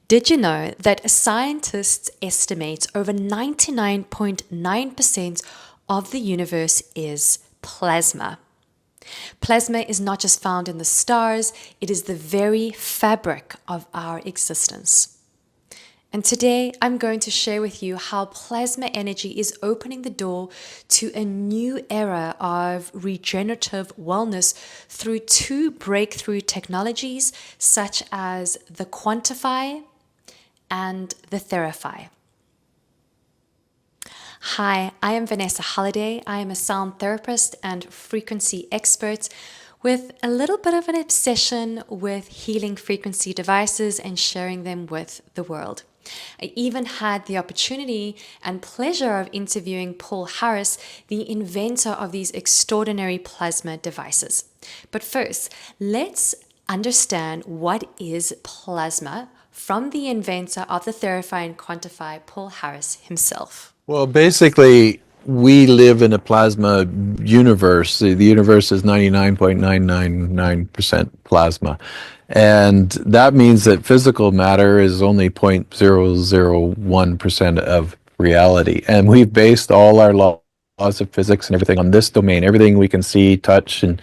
Did you know that scientists estimate over 99.9% of the universe is plasma? Plasma is not just found in the stars, it is the very fabric of our existence. And today I'm going to share with you how plasma energy is opening the door to a new era of regenerative wellness through two breakthrough technologies such as the Quantaphi and the Theraphi. Hi, I am Vanessa Halliday. I am a sound therapist and frequency expert with a little bit of an obsession with healing frequency devices and sharing them with the world. I even had the opportunity and pleasure of interviewing Paul Harris, the inventor of these extraordinary plasma devices. But first, let's understand what is plasma from the inventor of the Theraphi and Quantaphi, Paul Harris himself. Well, basically, we live in a plasma universe. The universe is 99.999% plasma. And that means that physical matter is only 0.001% of reality. And we've based all our laws of physics and everything on this domain, everything we can see, touch, and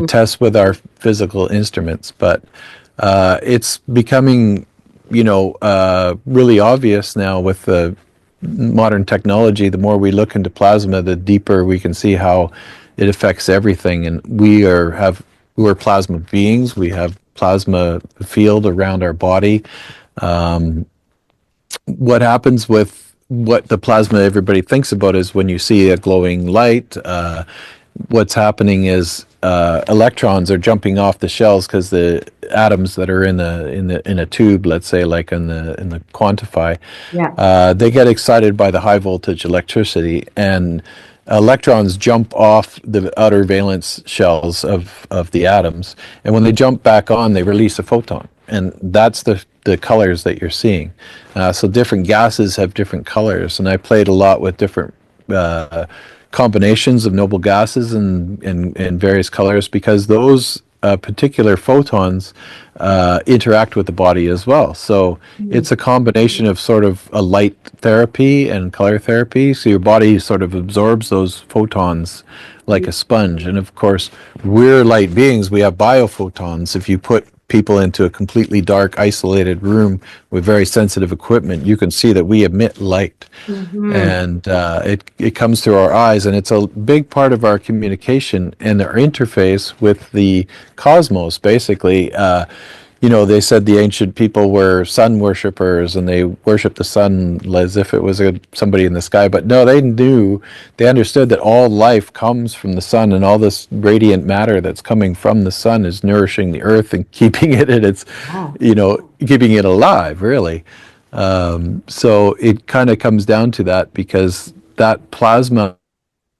test with our physical instruments. But it's becoming, really obvious now with the modern technology. The more we look into plasma, the deeper we can see how it affects everything. And we're plasma beings. We have plasma field around our body. What happens with what the plasma everybody thinks about is when you see a glowing light, what's happening is electrons are jumping off the shells because the atoms that are in a tube, let's say like in the Quantaphi, they get excited by the high voltage electricity, and electrons jump off the outer valence shells of the atoms, and when they jump back on, they release a photon, and that's the colors that you're seeing. So different gases have different colors, and I played a lot with different combinations of noble gases and various colors, because those particular photons interact with the body as well. So it's a combination of sort of a light therapy and color therapy. So your body sort of absorbs those photons like a sponge. And of course, we're light beings. We have biophotons. If you put people into a completely dark, isolated room with very sensitive equipment, you can see that we emit light. And it comes through our eyes, and it's a big part of our communication and our interface with the cosmos. Basically, they said the ancient people were sun worshippers, and they worshiped the sun as if it was somebody in the sky. But no, they understood that all life comes from the sun, and all this radiant matter that's coming from the sun is nourishing the earth and keeping it in its, keeping it alive, really. So it kind of comes down to that, because that plasma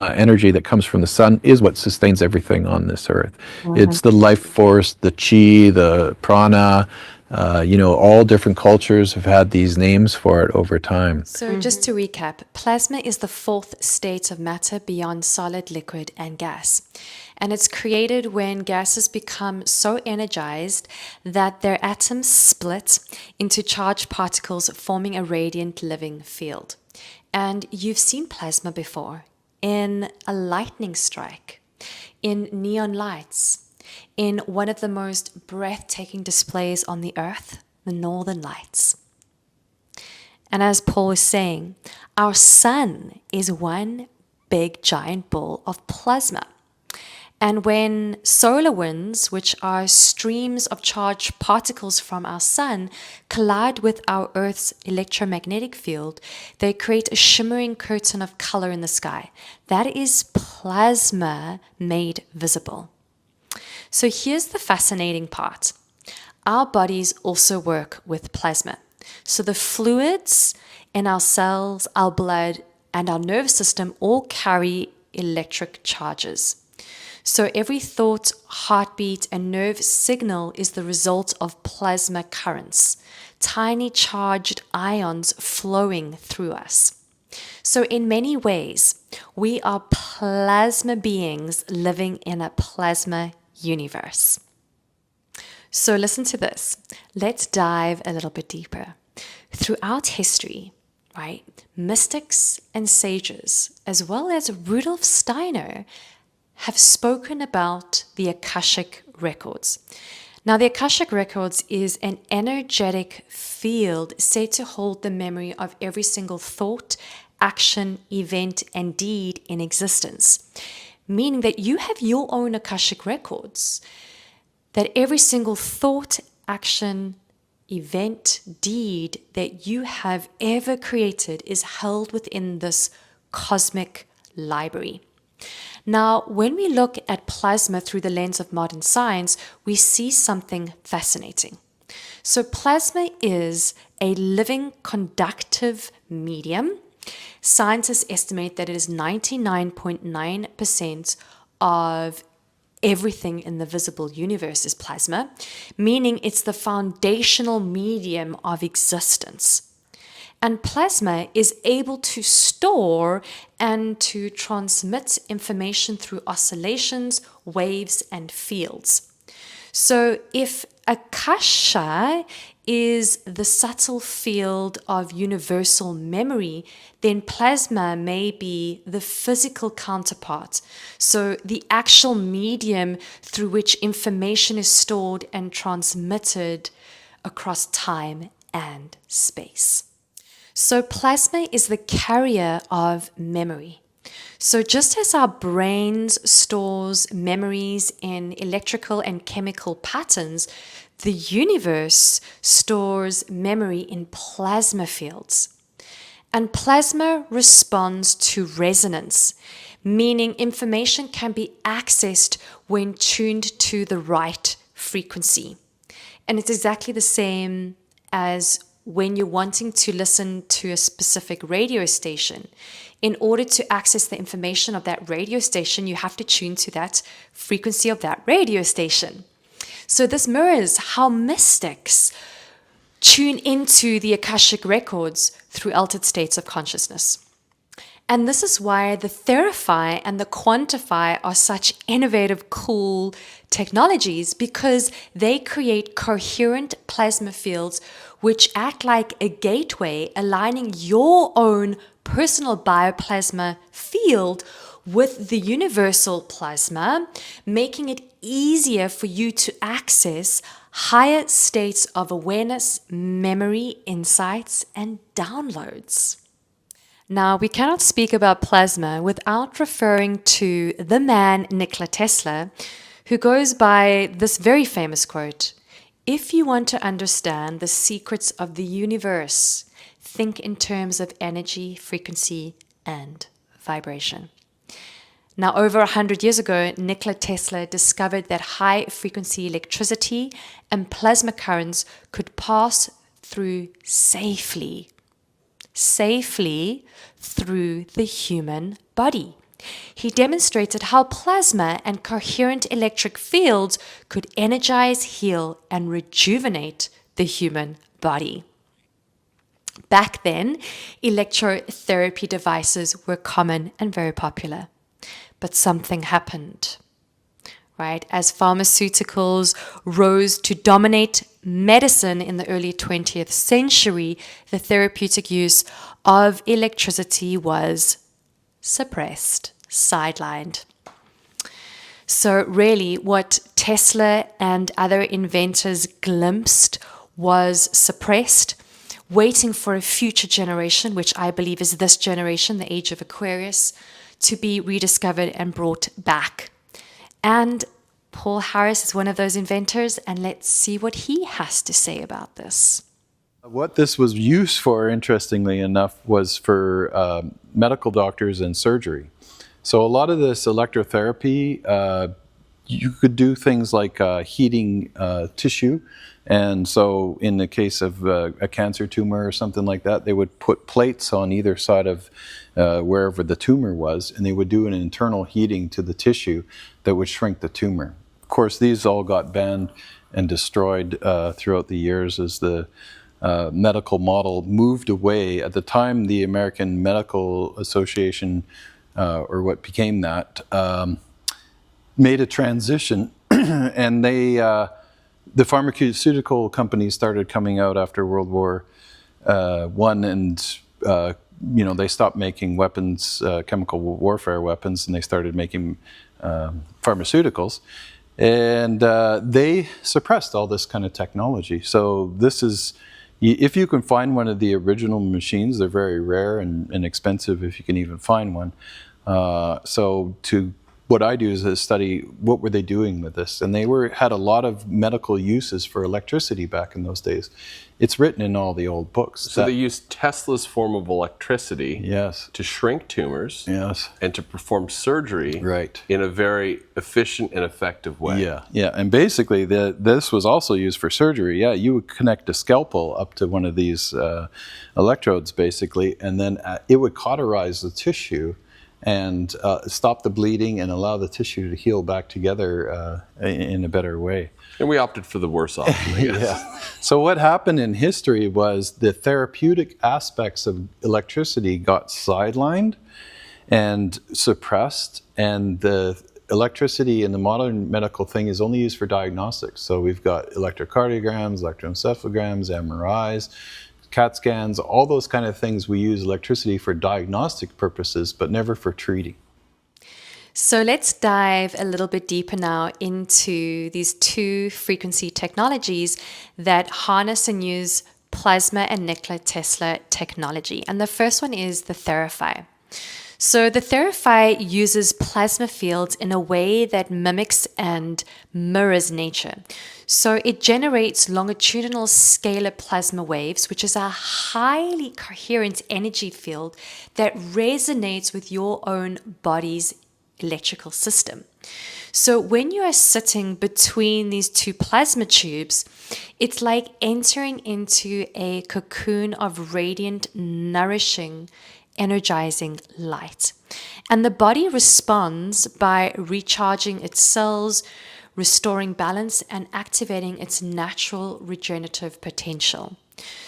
energy that comes from the sun is what sustains everything on this earth. It's the life force, the chi, the prana. All different cultures have had these names for it over time. So just to recap, plasma is the fourth state of matter beyond solid, liquid, and gas. And it's created when gases become so energized that their atoms split into charged particles, forming a radiant living field. And you've seen plasma before in a lightning strike, in neon lights, in one of the most breathtaking displays on the earth, the Northern Lights. And as Paul was saying, our sun is one big giant ball of plasma. And when solar winds, which are streams of charged particles from our sun, collide with our Earth's electromagnetic field, they create a shimmering curtain of color in the sky. That is plasma made visible. So here's the fascinating part. Our bodies also work with plasma. So the fluids in our cells, our blood, and our nervous system all carry electric charges. So every thought, heartbeat, and nerve signal is the result of plasma currents, tiny charged ions flowing through us. So in many ways, we are plasma beings living in a plasma universe. So listen to this. Let's dive a little bit deeper. Throughout history, right, mystics and sages, as well as Rudolf Steiner, have spoken about the Akashic records. Now, the Akashic records is an energetic field said to hold the memory of every single thought, action, event, and deed in existence, meaning that you have your own Akashic records, that every single thought, action, event, deed that you have ever created is held within this cosmic library. Now, when we look at plasma through the lens of modern science, we see something fascinating. So, plasma is a living conductive medium. Scientists estimate that it is 99.9% of everything in the visible universe is plasma, meaning it's the foundational medium of existence. And plasma is able to store and to transmit information through oscillations, waves, and fields. So if Akasha is the subtle field of universal memory, then plasma may be the physical counterpart. So the actual medium through which information is stored and transmitted across time and space. So plasma is the carrier of memory. So just as our brains stores memories in electrical and chemical patterns, the universe stores memory in plasma fields. And plasma responds to resonance, meaning information can be accessed when tuned to the right frequency. And it's exactly the same as when you're wanting to listen to a specific radio station. In order to access the information of that radio station, you have to tune to that frequency of that radio station. So this mirrors how mystics tune into the Akashic records through altered states of consciousness. And this is why the Theraphi and the Quantaphi are such innovative, cool technologies, because they create coherent plasma fields which act like a gateway, aligning your own personal bioplasma field with the universal plasma, making it easier for you to access higher states of awareness, memory, insights, and downloads. Now, we cannot speak about plasma without referring to the man Nikola Tesla, who goes by this very famous quote: "If you want to understand the secrets of the universe, think in terms of energy, frequency, and vibration." Now, over 100 years ago, Nikola Tesla discovered that high-frequency electricity and plasma currents could pass through safely through the human body. He demonstrated how plasma and coherent electric fields could energize, heal, and rejuvenate the human body. Back then, electrotherapy devices were common and very popular. But something happened, right? As pharmaceuticals rose to dominate medicine in the early 20th century, the therapeutic use of electricity was suppressed, sidelined. So really what Tesla and other inventors glimpsed was suppressed, waiting for a future generation, which I believe is this generation, the age of Aquarius, to be rediscovered and brought back. And Paul Harris is one of those inventors, and let's see what he has to say about this. What this was used for, interestingly enough, was for medical doctors and surgery. So a lot of this electrotherapy, you could do things like heating tissue. And so in the case of a cancer tumor or something like that, they would put plates on either side of wherever the tumor was, and they would do an internal heating to the tissue that would shrink the tumor. Of course, these all got banned and destroyed throughout the years as the medical model moved away. At the time, the American Medical Association, or what became that, made a transition, and they the pharmaceutical companies started coming out after World War One, and they stopped making weapons, chemical warfare weapons, and they started making pharmaceuticals, and they suppressed all this kind of technology. So this is, if you can find one of the original machines, they're very rare and expensive if you can even find one. What I do is study what were they doing with this, and they had a lot of medical uses for electricity back in those days. It's written in all the old books. So they used Tesla's form of electricity, yes, to shrink tumors, yes, and to perform surgery, right, in a very efficient and effective way. Yeah, and basically this was also used for surgery. Yeah, you would connect a scalpel up to one of these electrodes, basically, and then it would cauterize the tissue and stop the bleeding and allow the tissue to heal back together in a better way. And we opted for the worse option, I guess. Yeah. So what happened in history was the therapeutic aspects of electricity got sidelined and suppressed, and the electricity in the modern medical thing is only used for diagnostics. So we've got electrocardiograms, electroencephalograms, MRIs, CAT scans, all those kind of things. We use electricity for diagnostic purposes, but never for treating. So let's dive a little bit deeper now into these two frequency technologies that harness and use plasma and Nikola Tesla technology. And the first one is the Theraphi. So the Theraphi uses plasma fields in a way that mimics and mirrors nature. So it generates longitudinal scalar plasma waves, which is a highly coherent energy field that resonates with your own body's electrical system. So when you are sitting between these two plasma tubes, it's like entering into a cocoon of radiant, nourishing, energizing light. And the body responds by recharging its cells, restoring balance, and activating its natural regenerative potential.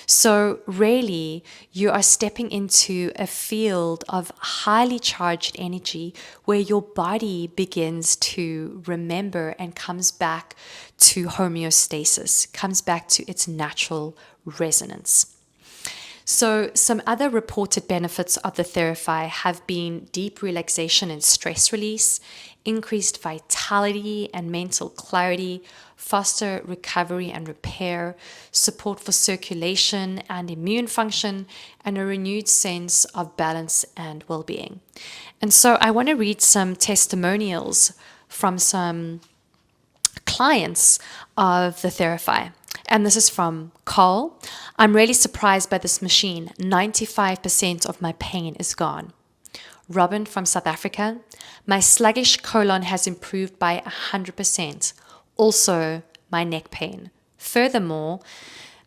So really, you are stepping into a field of highly charged energy where your body begins to remember and comes back to homeostasis, comes back to its natural resonance. So some other reported benefits of the Theraphi have been deep relaxation and stress release, increased vitality and mental clarity, faster recovery and repair, support for circulation and immune function, and a renewed sense of balance and well-being. And so I want to read some testimonials from some clients of the Theraphi. And this is from Carl. I'm really surprised by this machine. 95% of my pain is gone. Robin from South Africa. My sluggish colon has improved by 100%. Also, my neck pain. Furthermore,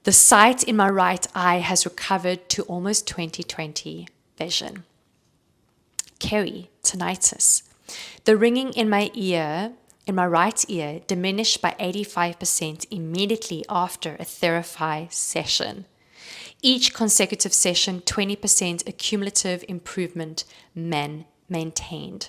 the sight in my right eye has recovered to almost 20/20 vision. Kerry, tinnitus. The ringing in my ear, in my right ear, diminished by 85% immediately after a Theraphi session. Each consecutive session, 20% accumulative improvement maintained.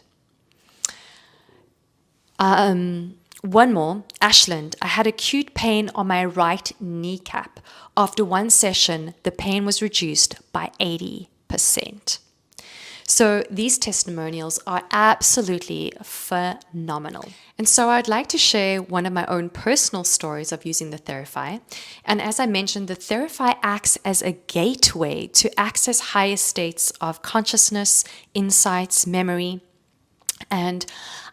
One more, Ashland. I had acute pain on my right kneecap. After one session, the pain was reduced by 80%. So these testimonials are absolutely phenomenal. And so I'd like to share one of my own personal stories of using the Theraphi. And as I mentioned, the Theraphi acts as a gateway to access higher states of consciousness, insights, memory. And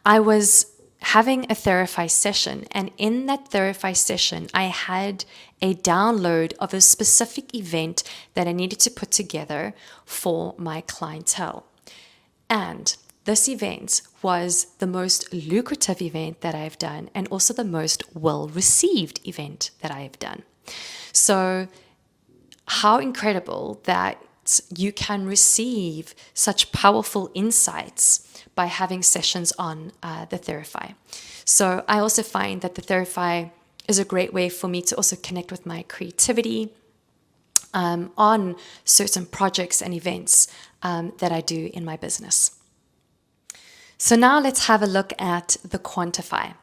I was having a Theraphi session, and in that Theraphi session, I had a download of a specific event that I needed to put together for my clientele. And this event was the most lucrative event that I've done, and also the most well-received event that I have done. So how incredible that you can receive such powerful insights by having sessions on the Theraphi. So I also find that the Theraphi is a great way for me to also connect with my creativity on certain projects and events that I do in my business. So now let's have a look at the Quantaphi.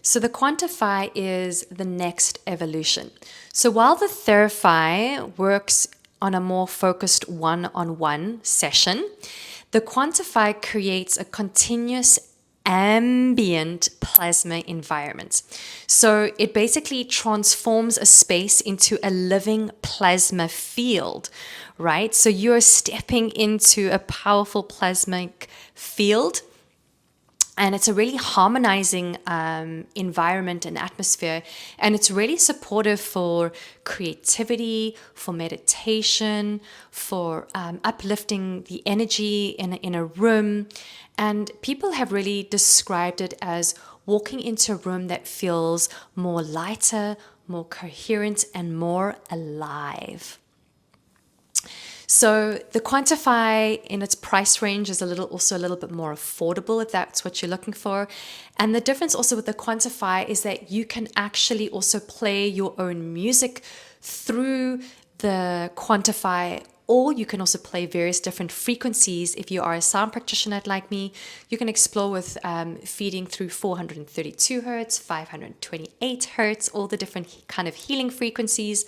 So the Quantaphi is the next evolution. So while the Theraphi works on a more focused one-on-one session, the Quantaphi creates a continuous ambient plasma environment. So it basically transforms a space into a living plasma field, right? So you're stepping into a powerful plasmic field, and it's a really harmonizing environment and atmosphere. And it's really supportive for creativity, for meditation, for uplifting the energy in a room. And people have really described it as walking into a room that feels more lighter, more coherent, and more alive. So the Quantaphi in its price range is also a little bit more affordable if that's what you're looking for. And the difference also with the Quantaphi is that you can actually also play your own music through the Quantaphi, or you can also play various different frequencies. If you are a sound practitioner like me, you can explore with feeding through 432 hertz, 528 hertz, all the different kind of healing frequencies,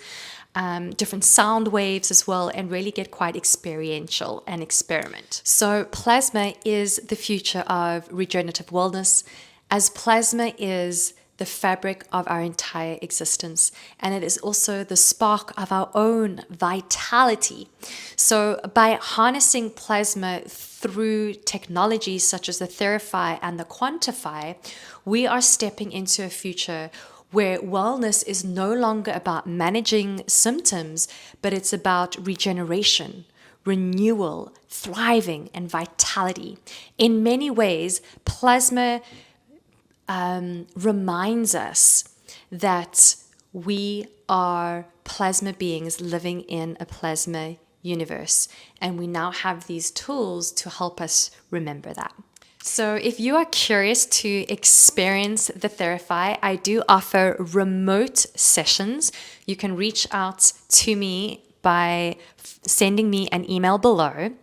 different sound waves as well, and really get quite experiential and experiment. So plasma is the future of regenerative wellness, as plasma is the fabric of our entire existence, and it is also the spark of our own vitality. So by harnessing plasma through technologies such as the Theraphi and the Quantaphi, we are stepping into a future where wellness is no longer about managing symptoms, but it's about regeneration, renewal, thriving, and vitality. In many ways, plasma reminds us that we are plasma beings living in a plasma universe, and we now have these tools to help us remember that. So if you are curious to experience the Theraphi, I do offer remote sessions. You can reach out to me by sending me an email below.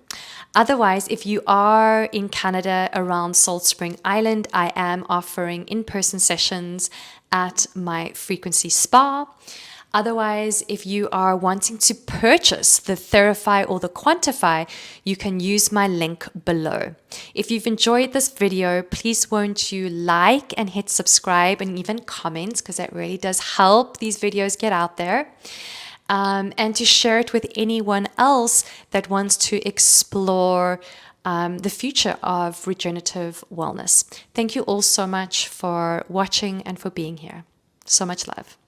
Otherwise, if you are in Canada around Salt Spring Island, I am offering in-person sessions at my Frequency Spa. Otherwise, if you are wanting to purchase the Theraphi or the Quantaphi, you can use my link below. If you've enjoyed this video, please won't you like and hit subscribe and even comment, because that really does help these videos get out there. And to share it with anyone else that wants to explore the future of regenerative wellness. Thank you all so much for watching and for being here. So much love.